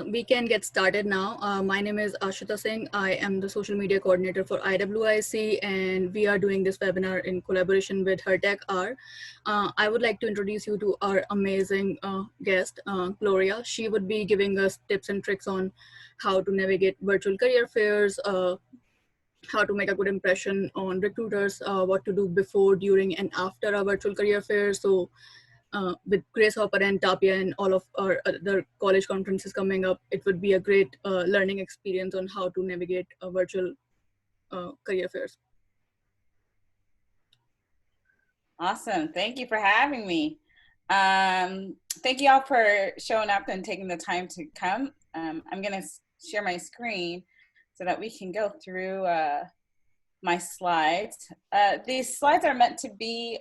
We can get started now. My name is Ashita Singh. I am the social media coordinator for IWIC, and we are doing this webinar in collaboration with Her Tech R. I would like to introduce you to our amazing guest, Gloria. She would be giving us tips and tricks on how to navigate virtual career fairs, how to make a good impression on recruiters, what to do before, during, and after a virtual career fair. So with Grace Hopper and Tapia and all of our other college conferences coming up, it would be a great learning experience on how to navigate virtual career fairs. Awesome. Thank you for having me. Thank you all for showing up and taking the time to come. I'm going to share my screen so that we can go through my slides. These slides are meant to be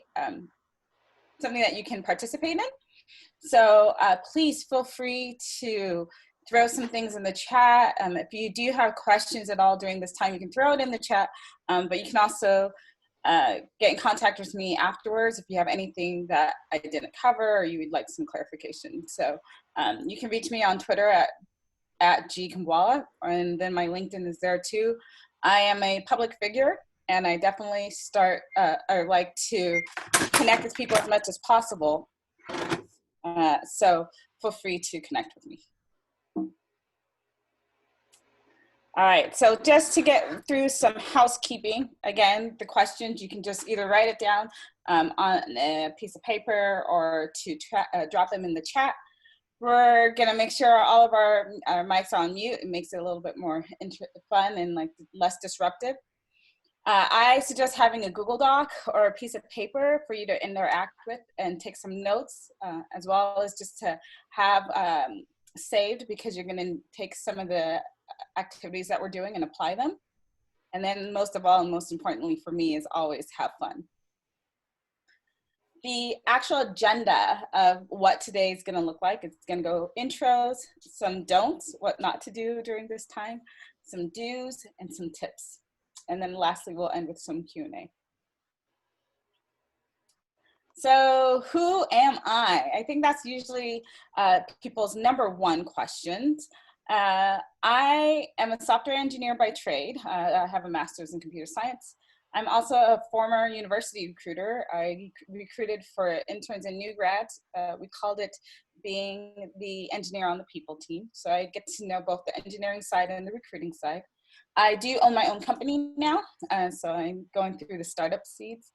something that you can participate in. So please feel free to throw some things in the chat. If you do have questions at all during this time, you can throw it in the chat, but you can also get in contact with me afterwards if you have anything that I didn't cover or you would like some clarification. So you can reach me on Twitter at GHC2020, and then my LinkedIn is there too. I am a public figure, and I definitely like to connect with people as much as possible. So feel free to connect with me. All right, so just to get through some housekeeping, again, the questions, you can just either write it down on a piece of paper or to drop them in the chat. We're gonna make sure all of our mics are on mute. It makes it a little bit more fun and like less disruptive. I suggest having a Google Doc or a piece of paper for you to interact with and take some notes, as well as just to have saved, because you're going to take some of the activities that we're doing and apply them. And then most of all, and most importantly for me, is always have fun. The actual agenda of what today is going to look like, it's going to go intros, some don'ts, what not to do during this time, some do's, and some tips. And then lastly, we'll end with some Q&A. So who am I? I think that's usually people's #1 questions. I am a software engineer by trade. I have a master's in computer science. I'm also a former university recruiter. I recruited for interns and new grads. We called it being the engineer on the people team. So I get to know both the engineering side and the recruiting side. I do own my own company now, so I'm going through the startup seeds.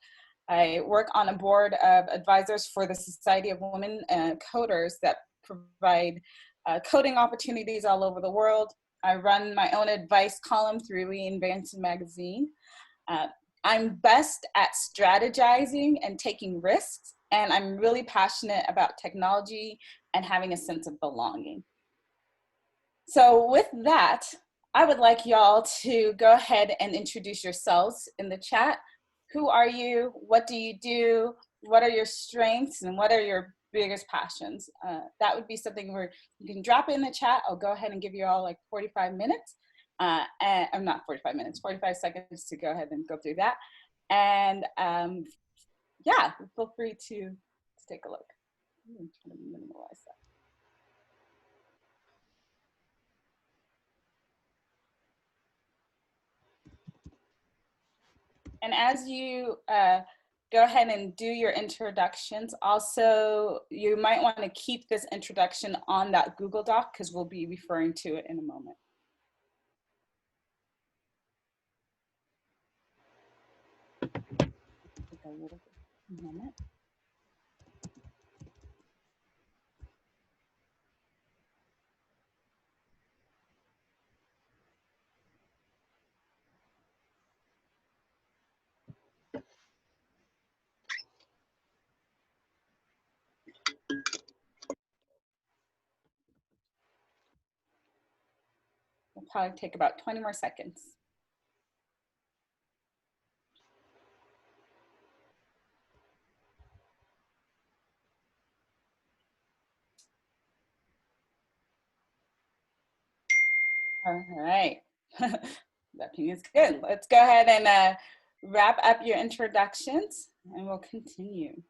I work on a board of advisors for the Society of Women Coders that provide coding opportunities all over the world. I run my own advice column through Reinvention magazine. I'm best at strategizing and taking risks, and I'm really passionate about technology and having a sense of belonging. So with that, I would like y'all to go ahead and introduce yourselves in the chat. Who are you? What do you do? What are your strengths? And what are your biggest passions? That would be something where you can drop it in the chat. I'll go ahead and give you all like 45 minutes. I'm not 45 minutes, 45 seconds to go ahead and go through that. And yeah, feel free to take a look. I'm trying to minimize that. And as you go ahead and do your introductions, also, you might want to keep this introduction on that Google Doc because we'll be referring to it in a moment. Take a little moment. It'll probably take about 20 more seconds. All right, that ping is good. Let's go ahead and wrap up your introductions and we'll continue.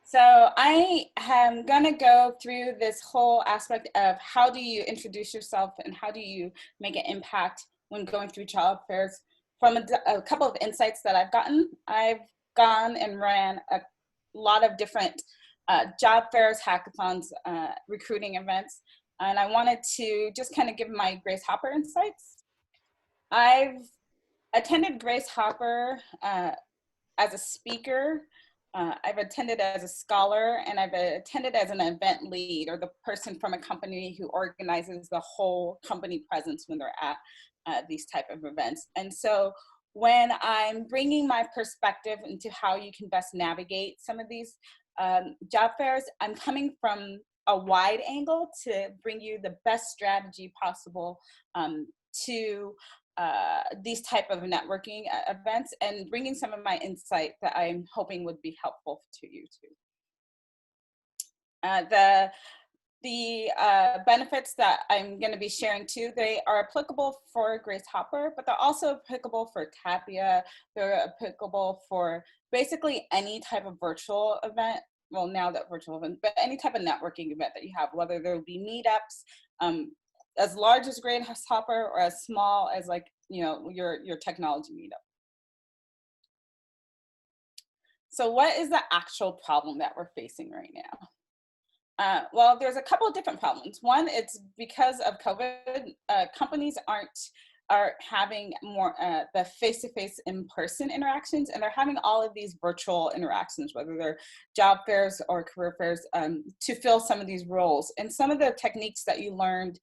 So I am gonna go through this whole aspect of how do you introduce yourself and how do you make an impact when going through job fairs from a couple of insights that I've gotten. I've gone and ran a lot of different job fairs, hackathons, recruiting events, and I wanted to just kind of give my Grace Hopper insights. I've attended Grace Hopper as a speaker. I've attended as a scholar, and I've attended as an event lead, or the person from a company who organizes the whole company presence when they're at these type of events. And so when I'm bringing my perspective into how you can best navigate some of these job fairs, I'm coming from a wide angle to bring you the best strategy possible to these type of networking events, and bringing some of my insight that I'm hoping would be helpful to you too. The benefits that I'm going to be sharing too, they are applicable for Grace Hopper, but they're also applicable for Tapia. They're applicable for basically any type of virtual event. Well, now that virtual event, but any type of networking event that you have, whether there will be meetups, as large as Grace Hopper or as small as, like, you know, your technology meetup. So what is the actual problem that we're facing right now? Well, there's a couple of different problems. One, it's because of COVID, companies are having more the face-to-face in-person interactions, and they're having all of these virtual interactions, whether they're job fairs or career fairs, to fill some of these roles. And some of the techniques that you learned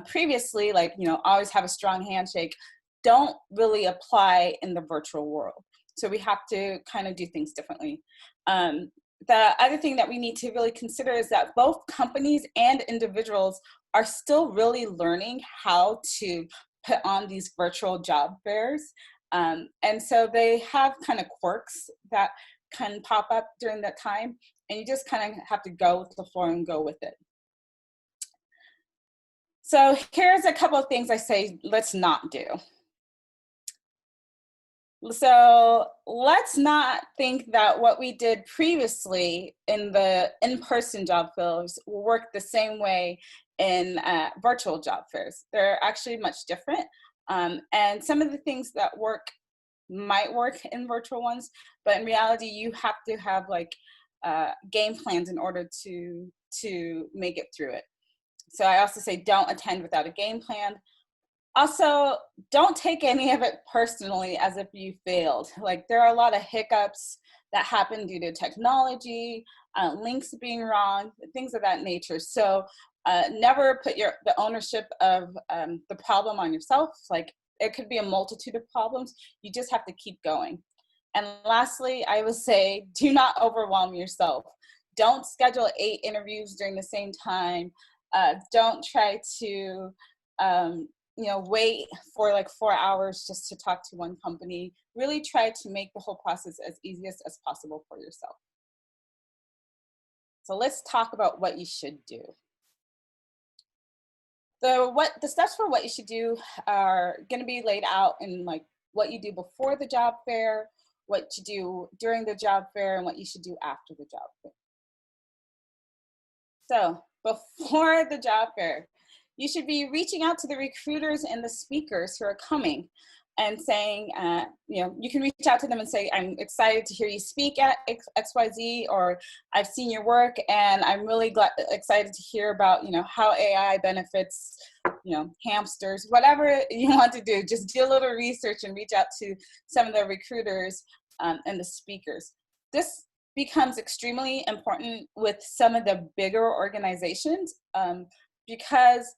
previously, like, you know, always have a strong handshake, don't really apply in the virtual world. So we have to kind of do things differently. The other thing that we need to really consider is that both companies and individuals are still really learning how to put on these virtual job fairs. And so they have kind of quirks that can pop up during that time, and you just kind of have to go with the flow and go with it. So here's a couple of things I say let's not do. So let's not think that what we did previously in the in-person job fairs will work the same way in virtual job fairs. They're actually much different. And some of the things that might work in virtual ones, but in reality, you have to have like game plans in order to make it through it. So I also say don't attend without a game plan. Also, don't take any of it personally as if you failed. Like, there are a lot of hiccups that happen due to technology, links being wrong, things of that nature. So never put the ownership of the problem on yourself. Like, it could be a multitude of problems. You just have to keep going. And lastly, I would say, do not overwhelm yourself. Don't schedule 8 interviews during the same time. Don't try to wait for like 4 hours just to talk to one company. Really try to make the whole process as easiest as possible for yourself. So let's talk about what you should do. The steps for what you should do are going to be laid out in like what you do before the job fair, what you do during the job fair, and what you should do after the job fair. So before the job fair, you should be reaching out to the recruiters and the speakers who are coming and saying, you can reach out to them and say, I'm excited to hear you speak at XYZ, or I've seen your work and I'm really excited to hear about, how AI benefits, hamsters, whatever you want to do. Just do a little research and reach out to some of the recruiters and the speakers. This becomes extremely important with some of the bigger organizations because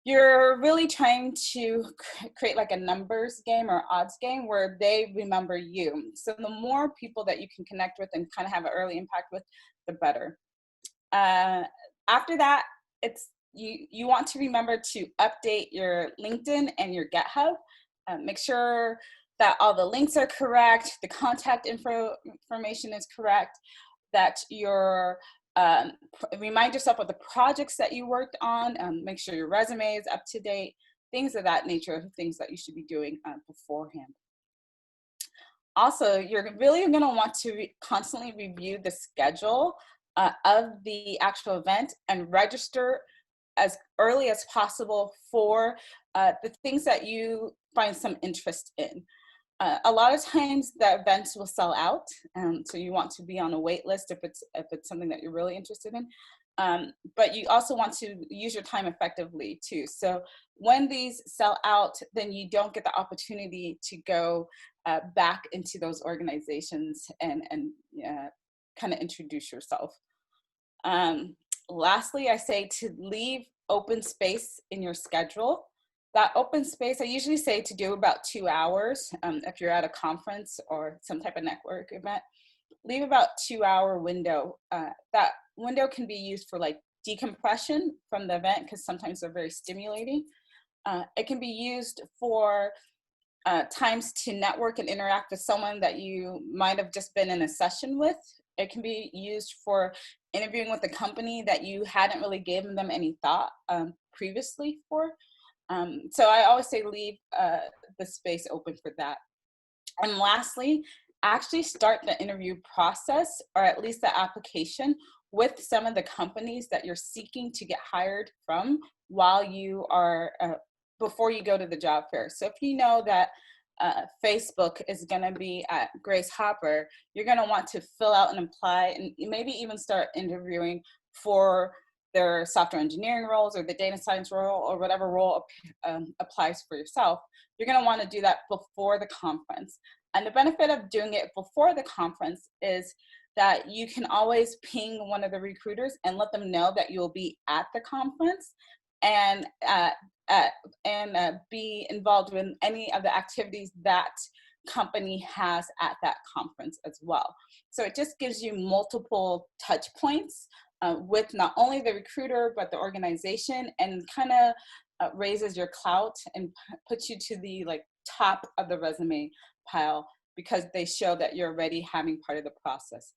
you're really trying to create like a numbers game or odds game where they remember you. So the more people that you can connect with and kind of have an early impact with, the better. After that, it's you want to remember to update your LinkedIn and your GitHub. Make sure that all the links are correct, the contact information is correct, that your remind yourself of the projects that you worked on, make sure your resume is up to date, things of that nature, things that you should be doing beforehand. Also, you're really going to want to constantly review the schedule of the actual event and register as early as possible for the things that you find some interest in. A lot of times the events will sell out, so you want to be on a wait list if it's something that you're really interested in. But you also want to use your time effectively too. So when these sell out, then you don't get the opportunity to go back into those organizations and kind of introduce yourself. Lastly, I say to leave open space in your schedule. That open space, I usually say to do about 2 hours. If you're at a conference or some type of network event, leave about 2 hour window. That window can be used for like decompression from the event because sometimes they're very stimulating. It can be used for times to network and interact with someone that you might have just been in a session with. It can be used for interviewing with a company that you hadn't really given them any thought previously for. So I always say leave the space open for that. And lastly, actually start the interview process, or at least the application, with some of the companies that you're seeking to get hired from while you are, before you go to the job fair. So if you know that Facebook is going to be at Grace Hopper, you're going to want to fill out and apply, and maybe even start interviewing for their software engineering roles or the data science role or whatever role applies for yourself. You're going to want to do that before the conference. And the benefit of doing it before the conference is that you can always ping one of the recruiters and let them know that you'll be at the conference, and be involved in any of the activities that company has at that conference as well. So it just gives you multiple touch points with not only the recruiter, but the organization, and kind of raises your clout and puts you to the like top of the resume pile, because they show that you're already having part of the process.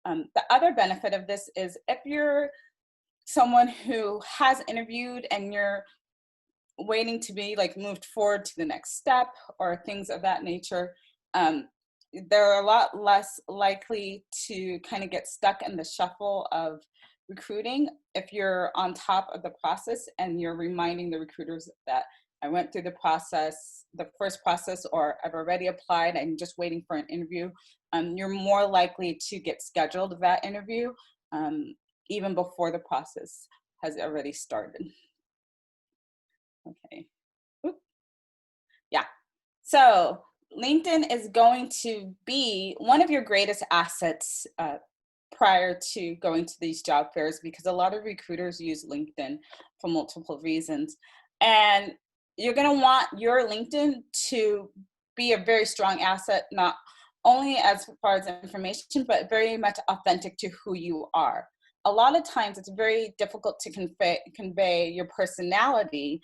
The other benefit of this is if you're someone who has interviewed and you're waiting to be like moved forward to the next step or things of that nature, they're a lot less likely to kind of get stuck in the shuffle of recruiting if you're on top of the process and you're reminding the recruiters that I went through the process, the first process, or I've already applied, I'm just waiting for an interview. You're more likely to get scheduled that interview even before the process has already started. Okay. Oop. Yeah. So LinkedIn is going to be one of your greatest assets prior to going to these job fairs, because a lot of recruiters use LinkedIn for multiple reasons. And you're going to want your LinkedIn to be a very strong asset, not only as far as information, but very much authentic to who you are. A lot of times it's very difficult to convey your personality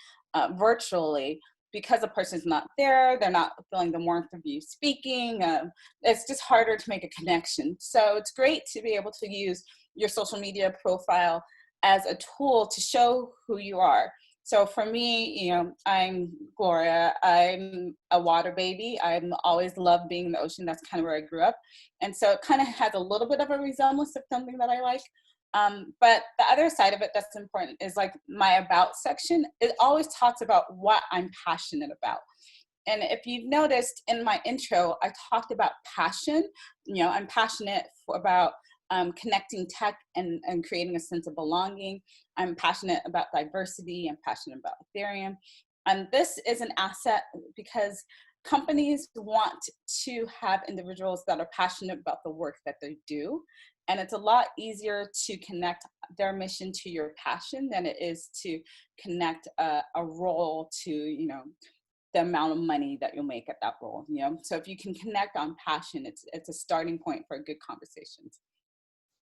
virtually, because a person's not there, they're not feeling the warmth of you speaking. It's just harder to make a connection. So it's great to be able to use your social media profile as a tool to show who you are. So for me, you know, I'm Gloria. I'm a water baby. I'm always loved being in the ocean. That's kind of where I grew up. And so it kind of has a little bit of a resemblance of something that I like. But the other side of it that's important is like my about section. It always talks about what I'm passionate about. And if you've noticed in my intro, I talked about passion. You know, I'm passionate about connecting tech and creating a sense of belonging. I'm passionate about diversity. I'm passionate about Ethereum. And this is an asset because companies want to have individuals that are passionate about the work that they do. And it's a lot easier to connect their mission to your passion than it is to connect a role to, you know, the amount of money that you'll make at that role. You know, so if you can connect on passion, it's a starting point for good conversations.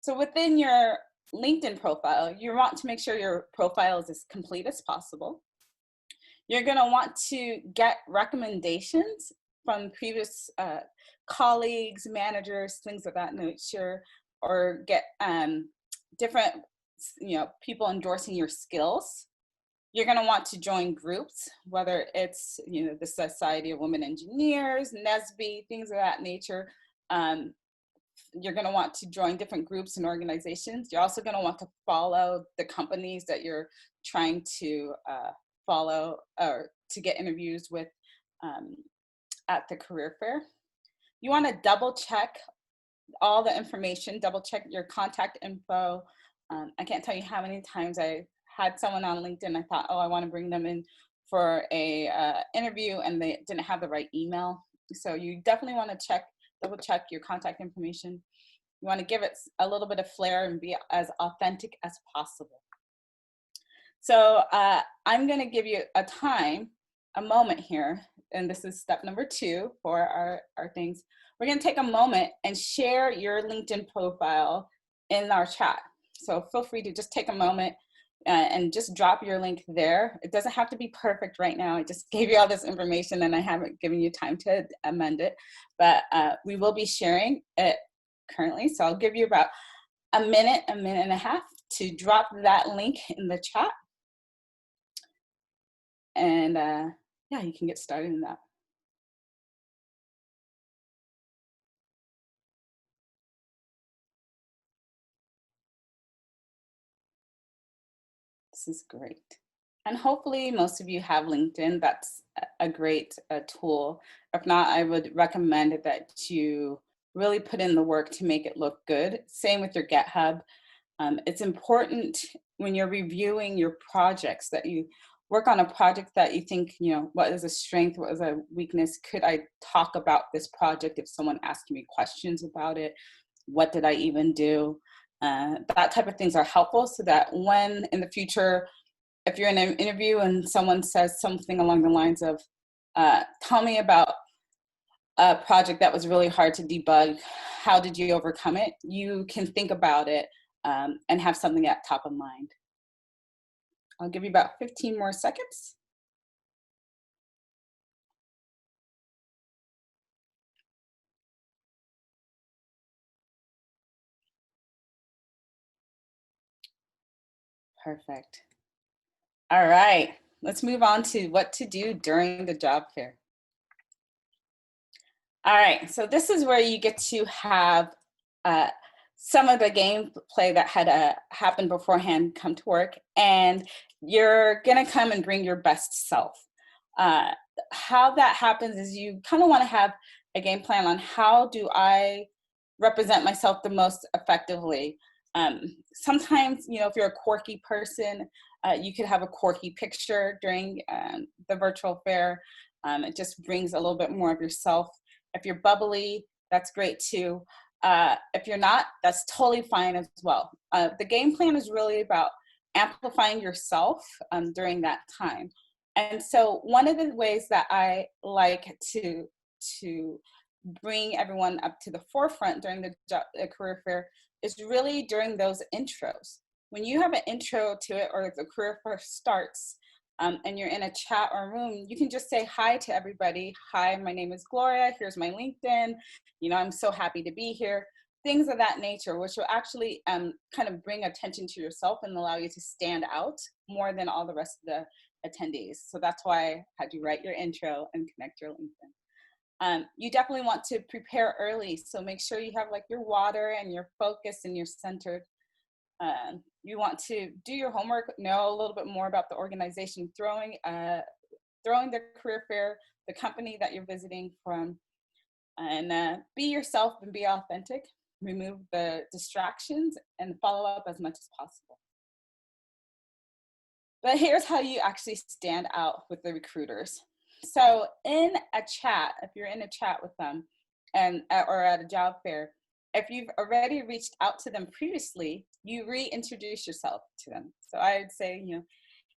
So within your LinkedIn profile, you want to make sure your profile is as complete as possible. You're going to want to get recommendations from previous colleagues, managers, things of that nature, or get different, you know, people endorsing your skills. You're going to want to join groups, whether it's, you know, the Society of Women Engineers, NSBE, things of that nature. You're going to want to join different groups and organizations. You're also going to want to follow the companies that you're trying to follow or to get interviews with at the career fair. You want to double check all the information, double check your contact info. I can't tell you how many times I had someone on LinkedIn, I thought, oh, I want to bring them in for a interview, and they didn't have the right email. So you definitely want to double check your contact information. You want to give it a little bit of flair and be as authentic as possible. So I'm going to give you a moment here, and this is step number 2 for our things. We're going to take a moment and share your LinkedIn profile in our chat. So feel free to just take a moment and just drop your link there. It doesn't have to be perfect right now. I just gave you all this information and I haven't given you time to amend it, but we will be sharing it currently. So I'll give you about a minute and a half to drop that link in the chat. And yeah, you can get started in that. This is great. And hopefully most of you have LinkedIn. That's a great tool. If not, I would recommend that you really put in the work to make it look good. Same with your GitHub. It's important when you're reviewing your projects that you work on a project that you think, you know, what is a strength, what is a weakness? Could I talk about this project if someone asked me questions about it? What did I even do? That type of things are helpful so that when in the future, if you're in an interview and someone says something along the lines of, tell me about a project that was really hard to debug, how did you overcome it? You can think about it and have something at top of mind. I'll give you about 15 more seconds. Perfect. All right, let's move on to what to do during the job fair. All right, so this is where you get to have some of the gameplay that had happened beforehand come to work, and you're gonna come and bring your best self. How that happens is you kind of want to have a game plan on how do I represent myself the most effectively. Sometimes, you know, if you're a quirky person, you could have a quirky picture during the virtual fair. It just brings a little bit more of yourself. If you're bubbly, that's great too. If you're not, that's totally fine as well. The game plan is really about amplifying yourself during that time. And so one of the ways that I like to bring everyone up to the forefront during the career fair is really during those intros. When you have an intro to it or the career fair starts, and you're in a chat or room, you can just say hi to everybody. Hi, my name is Gloria. Here's my LinkedIn. You know, I'm so happy to be here. Things of that nature, which will actually kind of bring attention to yourself and allow you to stand out more than all the rest of the attendees. So that's why I had you write your intro and connect your LinkedIn. You definitely want to prepare early. So make sure you have like your water and you're focused and you're centered. You want to do your homework, know a little bit more about the organization throwing the career fair, the company that you're visiting from, and be yourself and be authentic. Remove the distractions and follow up as much as possible. But here's how you actually stand out with the recruiters. So in a chat, if you're in a chat with them and or at a job fair, if you've already reached out to them previously, you reintroduce yourself to them. So I would say, you know,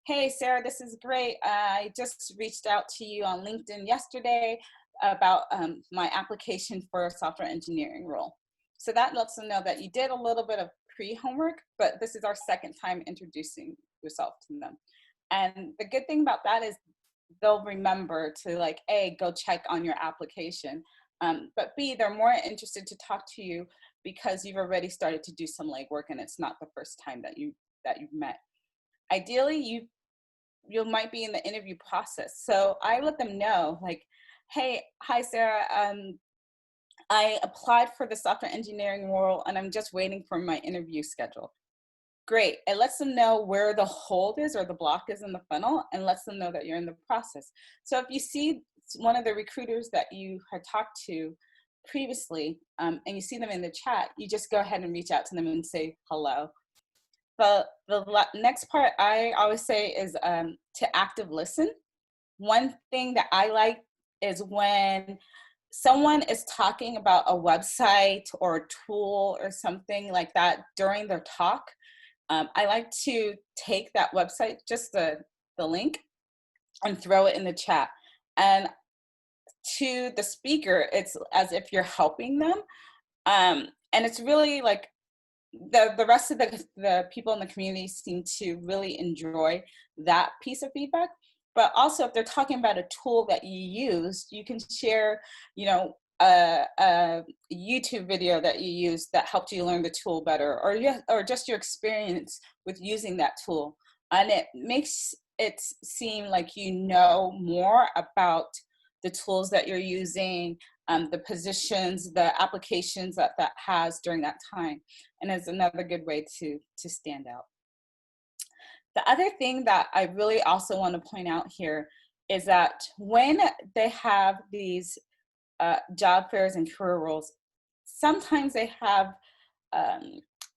hey, Sarah, this is great. I just reached out to you on LinkedIn yesterday about my application for a software engineering role. So that lets them know that you did a little bit of pre-homework, but this is our second time introducing yourself to them. And the good thing about that is they'll remember to like, A, go check on your application. But B, they're more interested to talk to you because you've already started to do some legwork and it's not the first time that you've met. Ideally, you you might be in the interview process. So I let them know, like, hey, hi, Sarah. I applied for the software engineering role and I'm just waiting for my interview schedule. Great. It lets them know where the hold is or the block is in the funnel, and lets them know that you're in the process. So if you see one of the recruiters that you had talked to previously, and you see them in the chat, you just go ahead and reach out to them and say hello. The next part I always say is to active listen. One thing that I like is when someone is talking about a website or a tool or something like that during their talk, I like to take that website, just the link, and throw it in the chat. And to the speaker, it's as if you're helping them. And it's really like the rest of the people in the community seem to really enjoy that piece of feedback. But also, if they're talking about a tool that you used, you can share, you know, a YouTube video that you used that helped you learn the tool better, or just your experience with using that tool. And it makes it seem like you know more about the tools that you're using, the positions, the applications that has during that time. And it's another good way to stand out. The other thing that I really also want to point out here is that when they have these job fairs and career roles, sometimes they have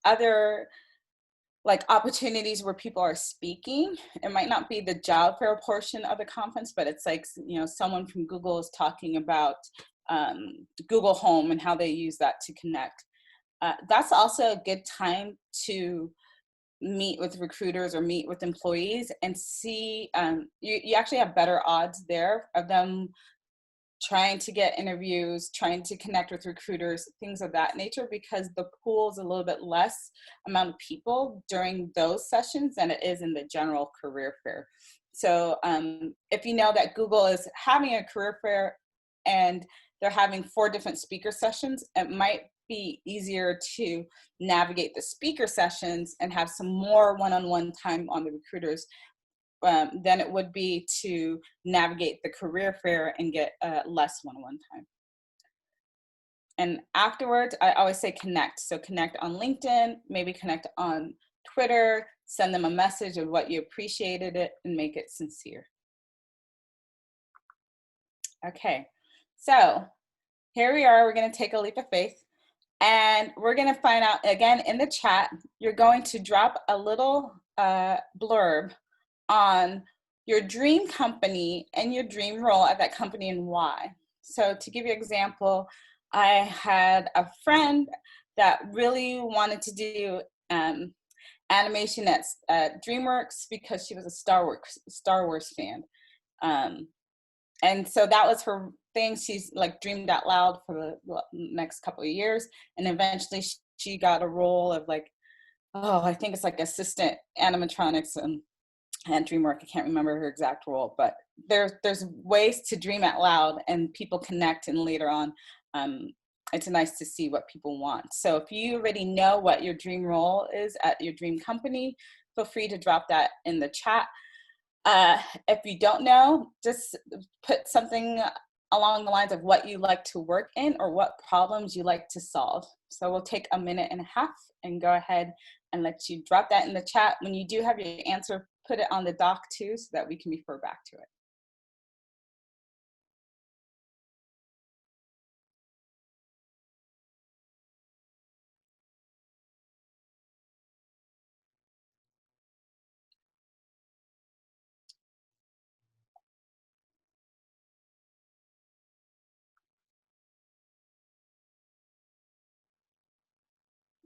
other like opportunities where people are speaking. It might not be the job fair portion of the conference, but it's like, you know, someone from Google is talking about Google Home and how they use that to connect. That's also a good time to meet with recruiters or meet with employees and see, you actually have better odds there of them trying to get interviews, trying to connect with recruiters, things of that nature, because the pool is a little bit less amount of people during those sessions than it is in the general career fair. So if you know that Google is having a career fair and they're having 4 different speaker sessions, it might be easier to navigate the speaker sessions and have some more one-on-one time on the recruiters than it would be to navigate the career fair and get less one-on-one time. And afterwards, I always say connect. So connect on LinkedIn, maybe connect on Twitter, send them a message of what you appreciated it, and make it sincere. Okay, so here we are. We're going to take a leap of faith. And we're going to find out, again, in the chat, you're going to drop a little blurb on your dream company and your dream role at that company and why. So to give you an example, I had a friend that really wanted to do animation at DreamWorks because she was a Star Wars fan. And so that was her thing. She's like dreamed out loud for the next couple of years. And eventually she got a role of like, oh, I think it's like assistant animatronics and DreamWorks. I can't remember her exact role, but there's ways to dream out loud and people connect, and later on, it's nice to see what people want. So if you already know what your dream role is at your dream company, feel free to drop that in the chat. If you don't know, just put something along the lines of what you like to work in or what problems you like to solve. So we'll take a minute and a half and go ahead and let you drop that in the chat. When you do have your answer, put it on the doc too, so that we can refer back to it.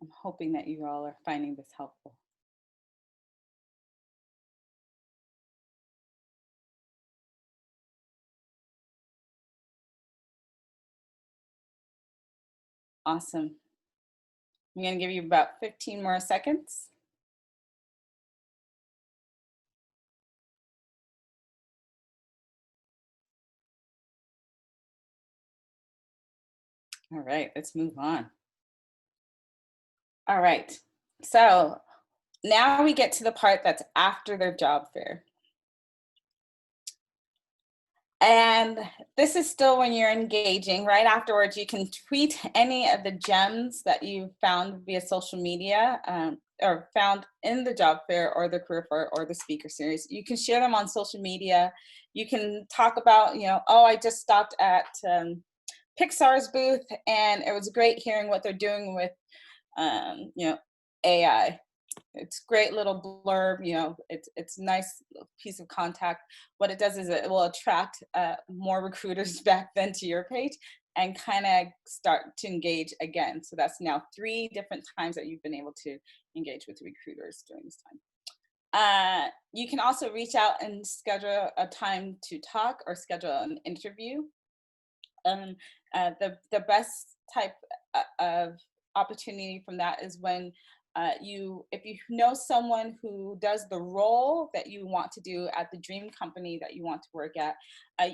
I'm hoping that you all are finding this helpful. Awesome. I'm going to give you about 15 more seconds. All right, let's move on. All right, so now we get to the part that's after their job fair. And this is still when you're engaging. Right afterwards, you can tweet any of the gems that you found via social media, or found in the job fair or the career fair or the speaker series. You can share them on social media. You can talk about, oh, I just stopped at Pixar's booth and it was great hearing what they're doing with, AI. It's great little blurb, it's nice piece of contact. What it does is it will attract more recruiters back then to your page and kind of start to engage again. So that's now 3 different times that you've been able to engage with recruiters during this time. You can also reach out and schedule a time to talk or schedule an interview. The best type of opportunity from that is when if you know someone who does the role that you want to do at the dream company that you want to work at,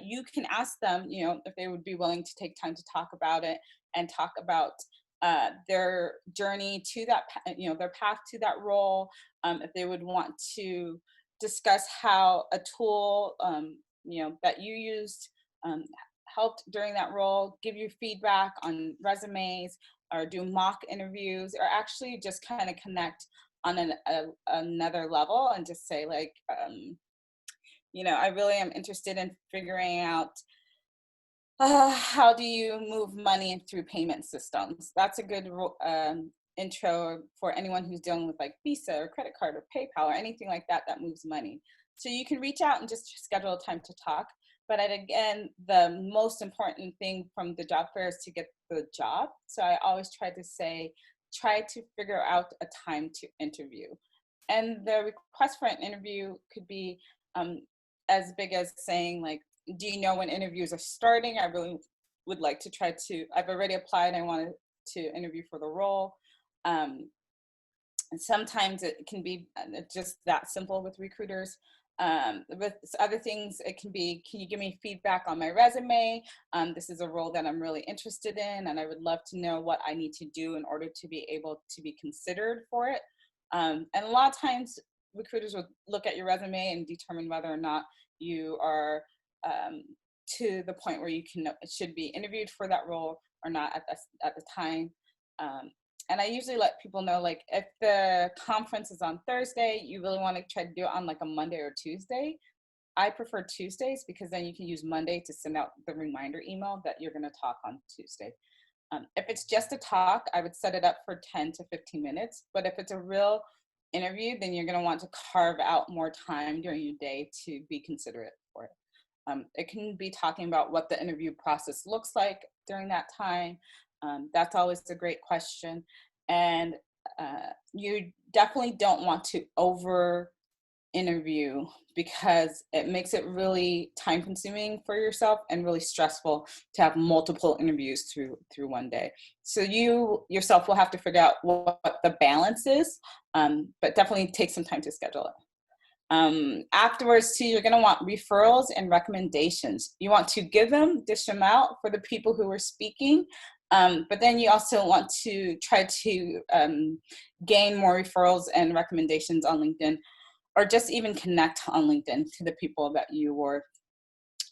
you can ask them, if they would be willing to take time to talk about it and talk about their journey to that, their path to that role. If they would want to discuss how a tool, that you used helped during that role, give you feedback on resumes, or do mock interviews, or actually just kind of connect on another level and just say like, I really am interested in figuring out how do you move money through payment systems. That's a good intro for anyone who's dealing with like Visa or credit card or PayPal or anything like that that moves money. So you can reach out and just schedule a time to talk. But again, the most important thing from the job fair is to get the job. So I always try to say, try to figure out a time to interview. And the request for an interview could be as big as saying like, do you know when interviews are starting? I really would like to I've already applied. I wanted to interview for the role. And sometimes it can be just that simple with recruiters. With other things, it can be, can you give me feedback on my resume? This is a role that I'm really interested in, and I would love to know what I need to do in order to be able to be considered for it. And a lot of times, recruiters will look at your resume and determine whether or not you are to the point where you should be interviewed for that role or not at the time. And I usually let people know, like, if the conference is on Thursday, you really want to try to do it on like a Monday or Tuesday. I prefer Tuesdays because then you can use Monday to send out the reminder email that you're going to talk on Tuesday. If it's just a talk, I would set it up for 10 to 15 minutes. But if it's a real interview, then you're going to want to carve out more time during your day to be considerate for it. It can be talking about what the interview process looks like during that time. That's always a great question. And you definitely don't want to over interview because it makes it really time consuming for yourself and really stressful to have multiple interviews through one day. So you yourself will have to figure out what the balance is, but definitely take some time to schedule it. Afterwards too, you're going to want referrals and recommendations. You want to give them, dish them out for the people who are speaking, but then you also want to try to gain more referrals and recommendations on LinkedIn, or just even connect on LinkedIn to the people that you were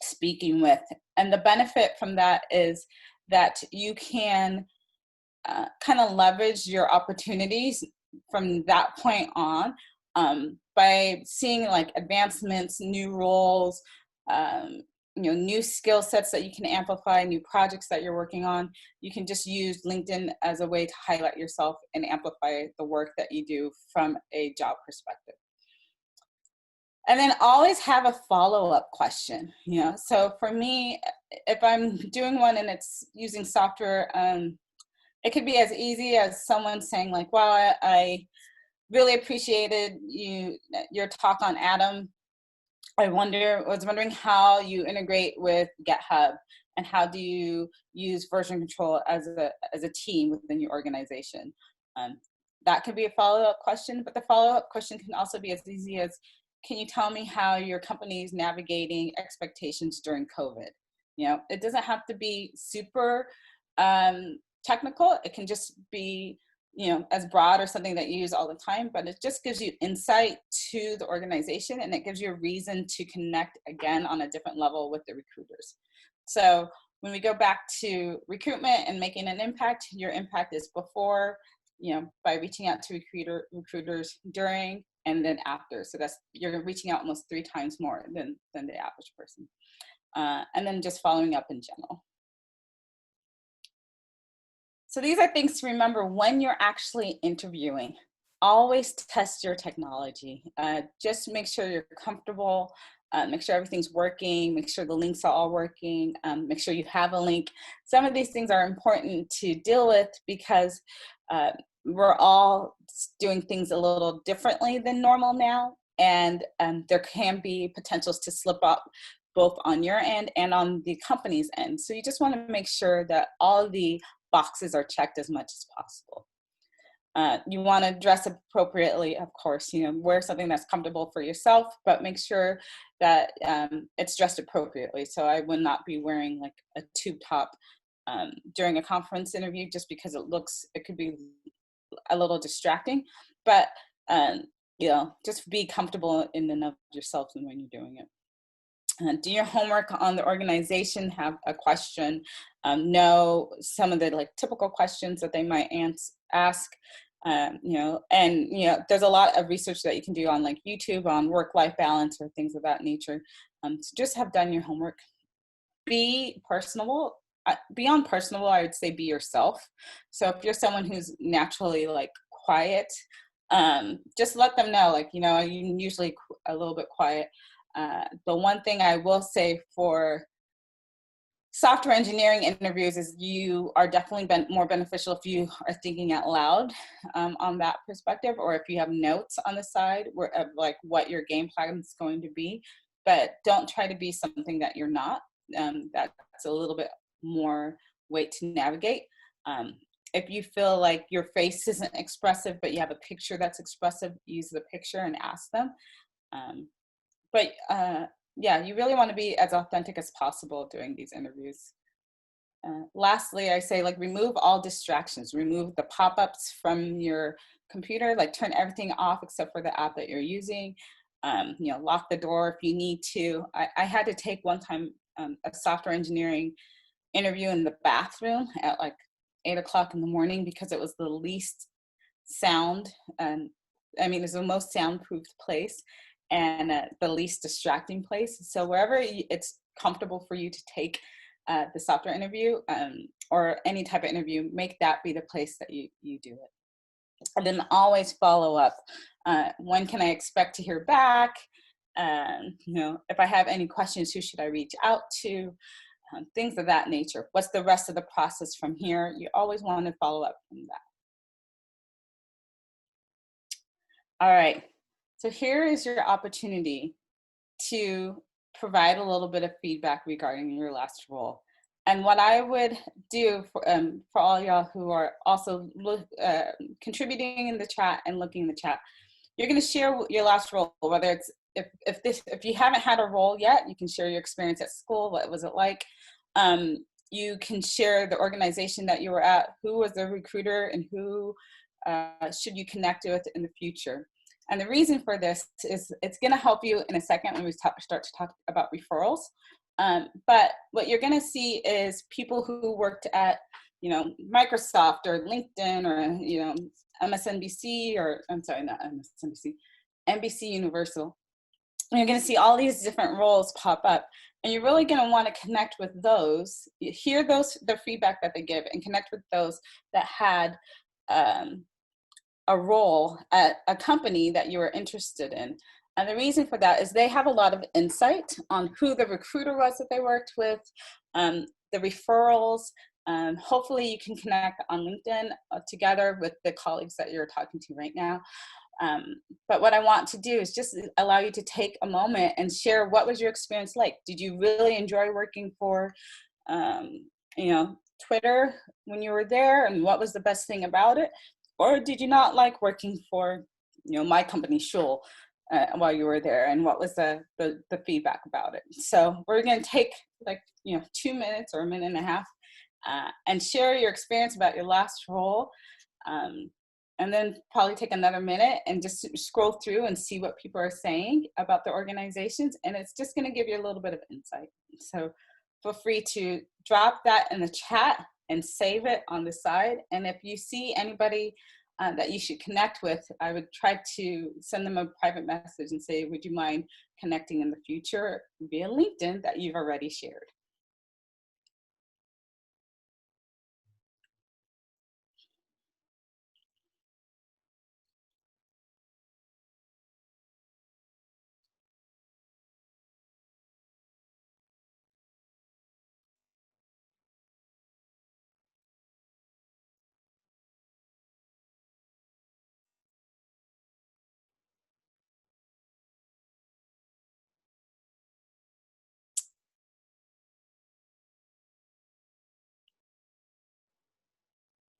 speaking with. And the benefit from that is that you can kind of leverage your opportunities from that point on. By seeing like advancements, new roles, new skill sets that you can amplify, new projects that you're working on. You can just use LinkedIn as a way to highlight yourself and amplify the work that you do from a job perspective. And then always have a follow-up question. So for me, if I'm doing one and it's using software, it could be as easy as someone saying like, wow, I really appreciated your talk on Atom. I was wondering how you integrate with GitHub and how do you use version control as a team within your organization. That could be a follow-up question, but the follow-up question can also be as easy as, can you tell me how your company is navigating expectations during COVID? It doesn't have to be super technical. It can just be as broad or something that you use all the time, but it just gives you insight to the organization, and it gives you a reason to connect again on a different level with the recruiters. So when we go back to recruitment and making an impact, your impact is before, by reaching out to recruiters, during, and then after. So you're reaching out almost 3 times more than the average person. And then just following up in general. So these are things to remember when you're actually interviewing. Always test your technology. Just make sure you're comfortable. Make sure everything's working. Make sure the links are all working. Make sure you have a link. Some of these things are important to deal with because we're all doing things a little differently than normal now. And there can be potentials to slip up both on your end and on the company's end. So you just want to make sure that all the boxes are checked as much as possible. You want to dress appropriately, of course, wear something that's comfortable for yourself, but make sure that it's dressed appropriately. So I would not be wearing like a tube top during a conference interview just because it could be a little distracting, but just be comfortable in and of yourself and when you're doing it. Do your homework on the organization, have a question, know some of the typical questions that they might ask, there's a lot of research that you can do on YouTube on work-life balance or things of that nature. So just have done your homework. Be personable. Beyond personable, I would say be yourself. So if you're someone who's naturally quiet, just let them know, you're usually a little bit quiet. The one thing I will say for software engineering interviews is you are definitely more beneficial if you are thinking out loud on that perspective, or if you have notes on the side of what your game plan is going to be, but don't try to be something that you're not. That's a little bit more weight to navigate. If you feel like your face isn't expressive, but you have a picture that's expressive, use the picture and ask them. But you really want to be as authentic as possible during these interviews. Lastly, I say remove all distractions. Remove the pop-ups from your computer, turn everything off except for the app that you're using. Lock the door if you need to. I had to take one time a software engineering interview in the bathroom at 8 o'clock in the morning because it was the least sound, it's the most soundproofed place and the least distracting place. So wherever it's comfortable for you to take the software interview or any type of interview, make that be the place that you do it. And then always follow up. When can I expect to hear back? If I have any questions, who should I reach out to? Things of that nature. What's the rest of the process from here? You always want to follow up from that. All right, so here is your opportunity to provide a little bit of feedback regarding your last role. And what I would do for all y'all who are also contributing in the chat and looking in the chat, you're going to share your last role, whether it's if you haven't had a role yet, you can share your experience at school. What was it like? You can share the organization that you were at, who was the recruiter, and who should you connect with in the future. And the reason for this is it's going to help you in a second when we start to talk about referrals. But what you're going to see is people who worked at, Microsoft or LinkedIn or, MSNBC or, I'm sorry, not MSNBC, NBC Universal. And you're going to see all these different roles pop up. And you're really going to want to connect with those, hear the feedback that they give, and connect with those that had a role at a company that you were interested in. And the reason for that is they have a lot of insight on who the recruiter was that they worked with, the referrals. Hopefully you can connect on LinkedIn together with the colleagues that you're talking to right now. But what I want to do is just allow you to take a moment and share what was your experience like. Did you really enjoy working for, Twitter when you were there, and what was the best thing about it? Or did you not like working for, my company, Shule, while you were there, and what was the feedback about it? So we're going to take 2 minutes or a minute and a half and share your experience about your last role. and then probably take another minute and just scroll through and see what people are saying about their organizations. And it's just going to give you a little bit of insight. So feel free to drop that in the chat and save it on the side. And if you see anybody that you should connect with, I would try to send them a private message and say, would you mind connecting in the future via LinkedIn that you've already shared.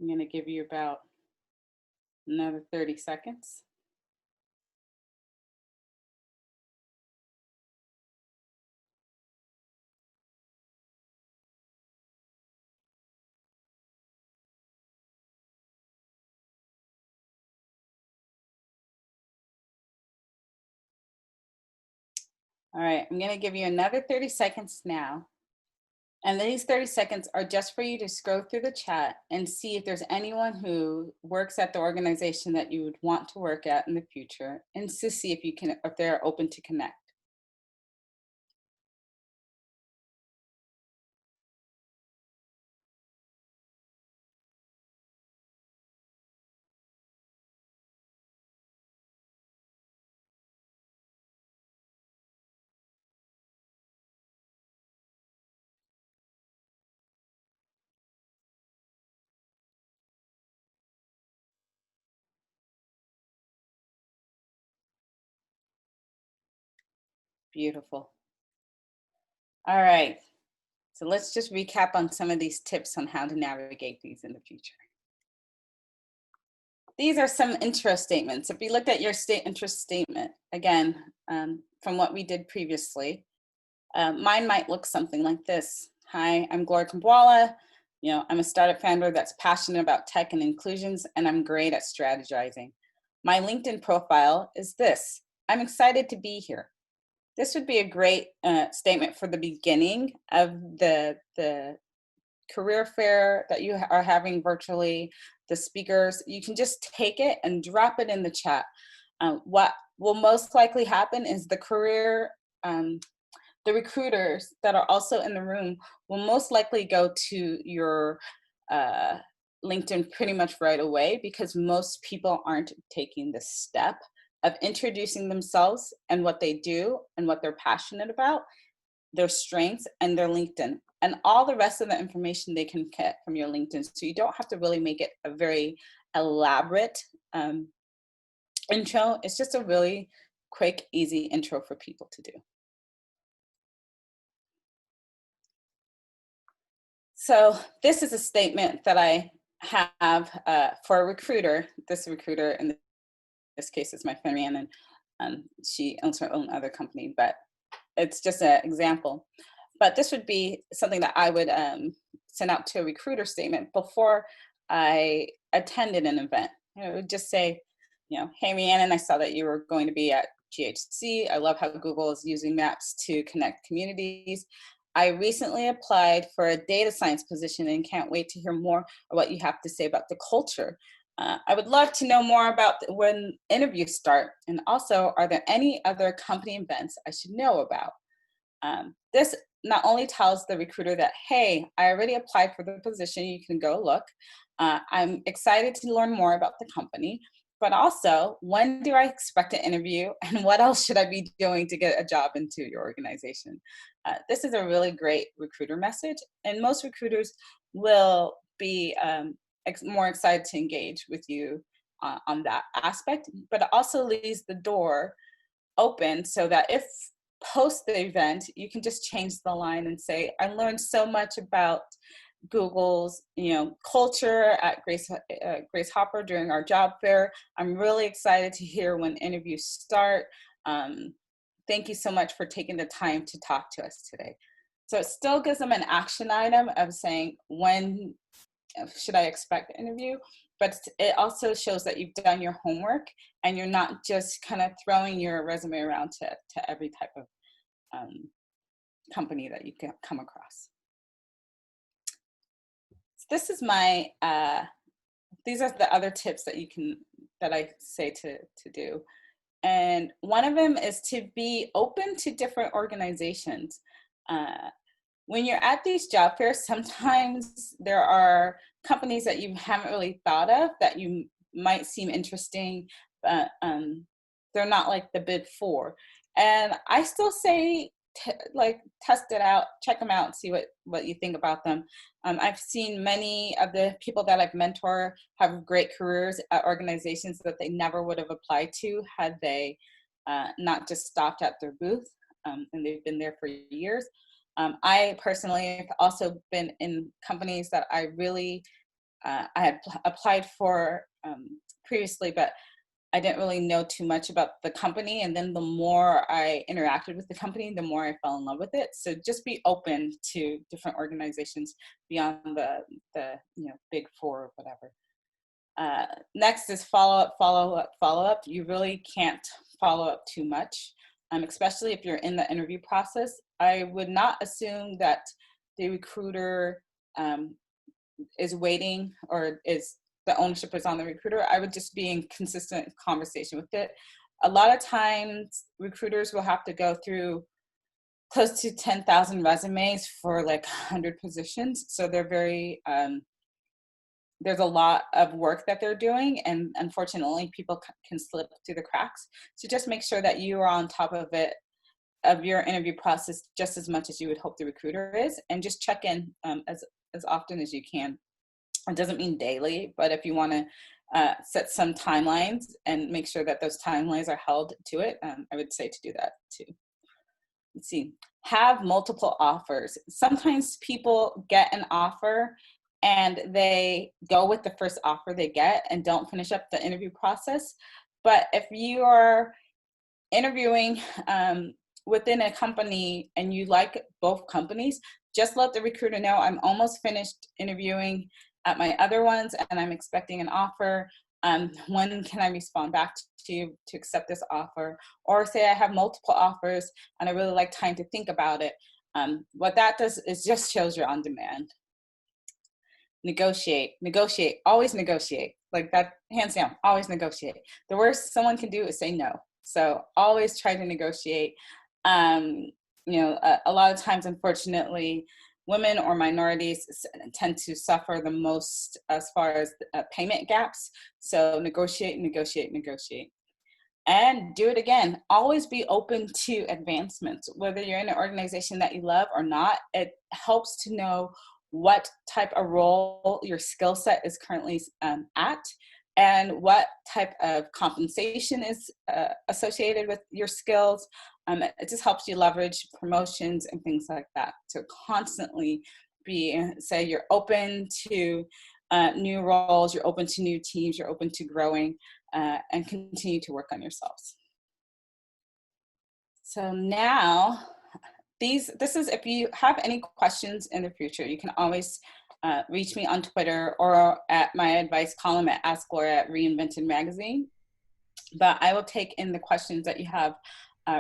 I'm going to give you about another 30 seconds. All right, I'm going to give you another 30 seconds now. And these 30 seconds are just for you to scroll through the chat and see if there's anyone who works at the organization that you would want to work at in the future, and to see if you can, if they're open to connect. Beautiful. All right, so let's just recap on some of these tips on how to navigate these in the future. These are some intro statements. If you looked at your interest statement, again, from what we did previously, mine might look something like this. Hi, I'm Gloria Kimbwala. I'm a startup founder that's passionate about tech and inclusions, and I'm great at strategizing. My LinkedIn profile is this. I'm excited to be here. This would be a great statement for the beginning of the career fair that you are having virtually, the speakers. You can just take it and drop it in the chat. What will most likely happen is the recruiters that are also in the room will most likely go to your LinkedIn pretty much right away, because most people aren't taking this step of introducing themselves and what they do and what they're passionate about, their strengths, and their LinkedIn, and all the rest of the information they can get from your LinkedIn. So you don't have to really make it a very elaborate intro. It's just a really quick, easy intro for people to do. So this is a statement that I have for a recruiter. This recruiter, in this case, is my friend Rhiannon. She owns her own other company, but it's just an example. But this would be something that I would send out to a recruiter statement before I attended an event. It would just say, hey, Rhiannon, I saw that you were going to be at GHC. I love how Google is using maps to connect communities. I recently applied for a data science position and can't wait to hear more of what you have to say about the culture. I would love to know more about when interviews start. And also, are there any other company events I should know about? This not only tells the recruiter that, hey, I already applied for the position, you can go look. I'm excited to learn more about the company, but also, when do I expect an interview, and what else should I be doing to get a job into your organization? This is a really great recruiter message, and most recruiters will be more excited to engage with you on that aspect, but it also leaves the door open so that if post the event, you can just change the line and say, I learned so much about Google's culture at Grace Hopper during our job fair. I'm really excited to hear when interviews start. Thank you so much for taking the time to talk to us today. So it still gives them an action item of saying, when should I expect an interview? but it also shows that you've done your homework and you're not just kind of throwing your resume around to every type of company that you can come across. So this is my, these are the other tips that I say to do. And one of them is to be open to different organizations. When you're at these job fairs, sometimes there are companies that you haven't really thought of that you might seem interesting, but they're not like the big four. And I still say, test it out, check them out, see what you think about them. I've seen many of the people that I've mentored have great careers at organizations that they never would have applied to had they not just stopped at their booth, and they've been there for years. I personally have also been in companies that I really, I had applied for previously, but I didn't really know too much about the company. And then the more I interacted with the company, the more I fell in love with it. So just be open to different organizations beyond the big four or whatever. Next is follow up. You really can't follow up too much, especially if you're in the interview process. I would not assume that the recruiter is waiting or the ownership is on the recruiter. I would just be in consistent conversation with it. A lot of times recruiters will have to go through close to 10,000 resumes for like 100 positions. So they're very, there's a lot of work that they're doing, and unfortunately people can slip through the cracks. So just make sure that you are on top of it, of your interview process, just as much as you would hope the recruiter is, and just check in as often as you can. It doesn't mean daily, but if you want to set some timelines and make sure that those timelines are held to it, I would say to do that too. Let's see, have multiple offers. Sometimes people get an offer and they go with the first offer they get and don't finish up the interview process. But if you are interviewing within a company and you like both companies, just let the recruiter know, I'm almost finished interviewing at my other ones and I'm expecting an offer. When can I respond back to you to accept this offer? Or say I have multiple offers and I really like time to think about it. What that does is just shows you're on demand. Negotiate, always negotiate. Like that, hands down, always negotiate. The worst someone can do is say no. So always try to negotiate. A lot of times, unfortunately, women or minorities tend to suffer the most as far as payment gaps. So negotiate. And do it again. Always be open to advancements. Whether you're in an organization that you love or not, it helps to know what type of role your skill set is currently at, and what type of compensation is associated with your skills. It just helps you leverage promotions and things like that. So constantly say you're open to new roles, you're open to new teams, you're open to growing, and continue to work on yourselves. So now, this is, if you have any questions in the future, you can always reach me on Twitter or at my advice column at Ask Gloria at Reinvented Magazine. But I will take in the questions that you have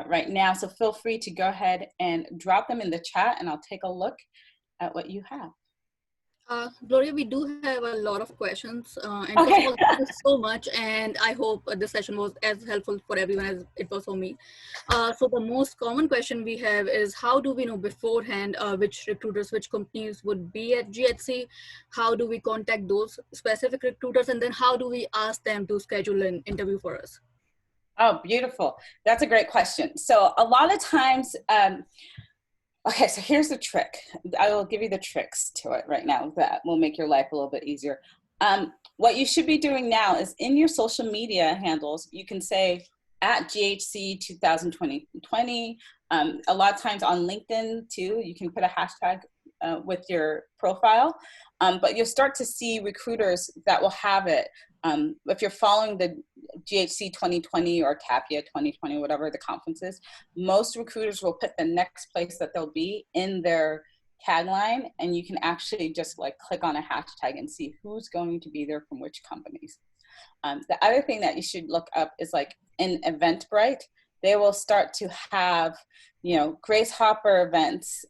right now. So feel free to go ahead and drop them in the chat and I'll take a look at what you have. Gloria, we do have a lot of questions. And okay. First of all, thank you so much. And I hope this session was as helpful for everyone as it was for me. So the most common question we have is, how do we know beforehand which recruiters, which companies would be at GHC? How do we contact those specific recruiters? And then how do we ask them to schedule an interview for us? Oh, beautiful. That's a great question. So a lot of times, okay, so here's the trick. I will give you the tricks to it right now that will make your life a little bit easier. What you should be doing now is in your social media handles, you can say at GHC2020. A lot of times on LinkedIn too, you can put a hashtag with your profile, but you'll start to see recruiters that will have it. If you're following the GHC2020 or Tapia 2020, whatever the conference is, most recruiters will put the next place that they'll be in their tagline, and you can actually just like click on a hashtag and see who's going to be there from which companies. The other thing that you should look up is like in Eventbrite, they will start to have, you know, Grace Hopper events.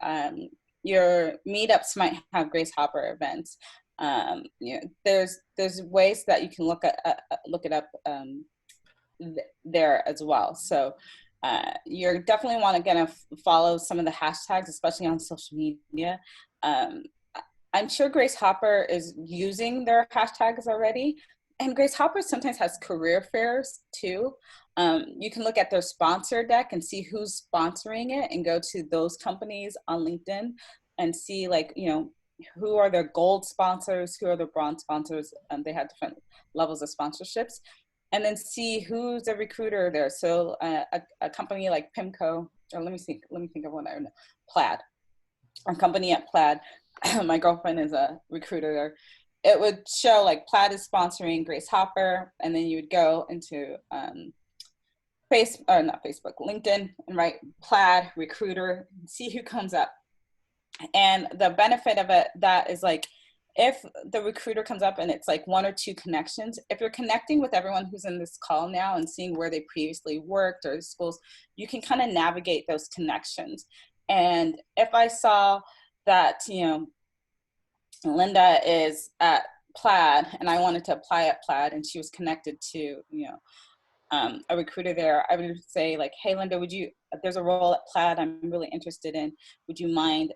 Your meetups might have Grace Hopper events. You know, there's ways that you can look it up there as well. So you're definitely want to follow some of the hashtags, especially on social media. I'm sure Grace Hopper is using their hashtags already. And Grace Hopper sometimes has career fairs too. You can look at their sponsor deck and see who's sponsoring it and go to those companies on LinkedIn and see, like, you know, who are their gold sponsors, who are the bronze sponsors. They have different levels of sponsorships. And then see who's a recruiter there. So a company like PIMCO, or let me think of one I know, Plaid, a company at Plaid. My girlfriend is a recruiter there. It would show like Plaid is sponsoring Grace Hopper, and then you would go into LinkedIn, and write Plaid recruiter, see who comes up. And the benefit of that is like, if the recruiter comes up and it's like one or two connections, if you're connecting with everyone who's in this call now and seeing where they previously worked or schools, you can kind of navigate those connections. And if I saw that, you know, Linda is at Plaid and I wanted to apply at Plaid and she was connected to, you know, a recruiter there, I would say like, hey, Linda, there's a role at Plaid I'm really interested in. Would you mind